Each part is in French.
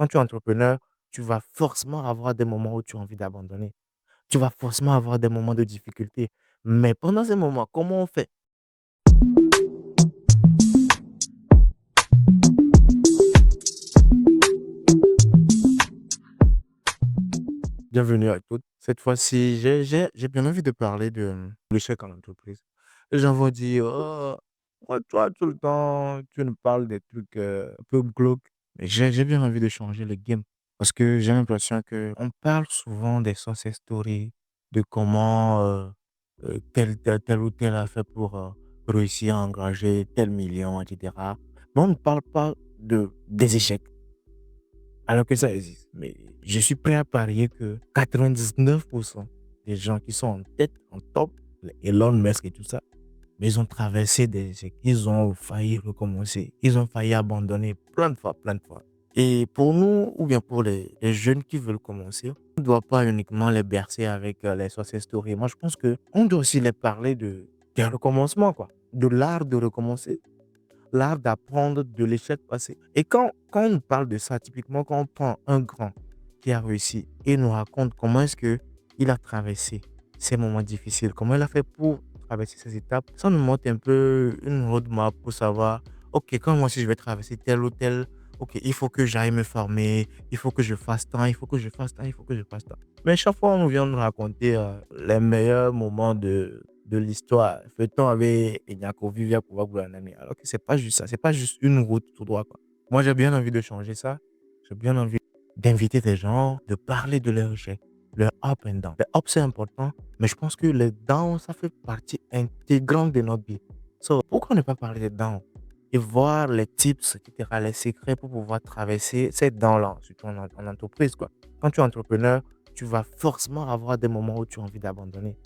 Quand tu es entrepreneur, tu vas forcément avoir des moments où tu as envie d'abandonner. Tu vas forcément avoir des moments de difficulté. Mais pendant ces moments, comment on fait? Bienvenue à toutes. Cette fois-ci, j'ai bien envie de parler de l'échec en entreprise. Les gens vont dire, oh, pourquoi toi, tout le temps, tu nous parles des trucs un peu glauques. Mais j'ai bien envie de changer le game. Parce que j'ai l'impression qu'on parle souvent des success stories, de comment tel ou tel a fait pour réussir à engager tel million, etc. Mais on ne parle pas des échecs alors que ça existe. Mais je suis prêt à parier que 99% des gens qui sont en tête, en top, les Elon Musk et tout ça, mais ils ont traversé des échecs, ils ont failli recommencer, ils ont failli abandonner plein de fois, plein de fois. Et pour nous, ou bien pour les jeunes qui veulent commencer, on ne doit pas uniquement les bercer avec les success stories. Moi, je pense qu'on doit aussi les parler des recommencements, quoi. De l'art de recommencer, l'art d'apprendre de l'échec passé. Et quand on parle de ça, typiquement, quand on prend un grand qui a réussi et nous raconte comment est-ce que il a traversé ces moments difficiles, comment il a fait pour traverser ces étapes, ça nous montre un peu une roadmap pour savoir, OK, quand moi aussi je vais traverser tel ou tel, OK, il faut que j'aille me former, il faut que je fasse tant, il faut que je fasse tant, il faut que je fasse tant. Mais chaque fois, on vient nous raconter les meilleurs moments de l'histoire. Fait-on avec Enyako Vivia pour voir année. Alors que c'est pas juste ça, c'est pas juste une route tout droit, quoi. Moi, j'ai bien envie de changer ça. J'ai bien envie d'inviter des gens, de parler de leurs échecs, leur up and down. Les up, c'est important, mais je pense que les downs, ça fait partie intégrante de notre vie. So, pourquoi ne pas parler des downs et voir les tips, etc., les secrets pour pouvoir traverser ces downs-là, surtout en entreprise, quoi. Quand tu es entrepreneur, tu vas forcément avoir des moments où tu as envie d'abandonner.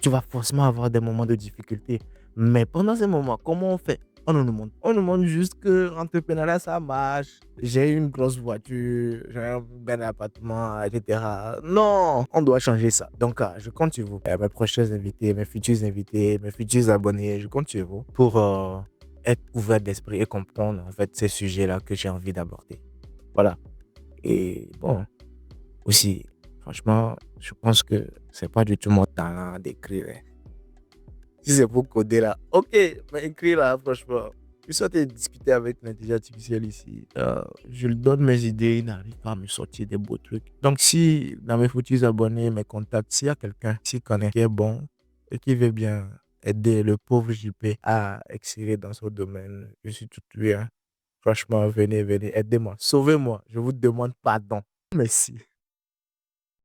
Tu vas forcément avoir des moments de difficulté. Mais pendant ces moments, comment on fait? On nous montre juste que l'entrepreneuriat, ça marche. J'ai une grosse voiture, j'ai un bel appartement, etc. Non, on doit changer ça. Donc, je compte sur vous. Mes prochains invités, mes futurs abonnés, je compte sur vous pour être ouvert d'esprit et comprendre en fait ces sujets-là que j'ai envie d'aborder. Voilà. Et bon, aussi, franchement, je pense que c'est pas du tout mon talent d'écrire, hein. Si c'est pour coder là, ok, mais écrire là, franchement. Je suis en train de discuter avec l'intelligence artificielle ici. Je lui donne mes idées, il n'arrive pas à me sortir des beaux trucs. Donc, si dans mes futurs abonnés, mes contacts, s'il y a quelqu'un qui connaît, qui est bon et qui veut bien aider le pauvre JP à exceller dans ce domaine, je suis tout oui, hein. Franchement, venez, venez, aidez-moi, sauvez-moi. Je vous demande pardon. Merci.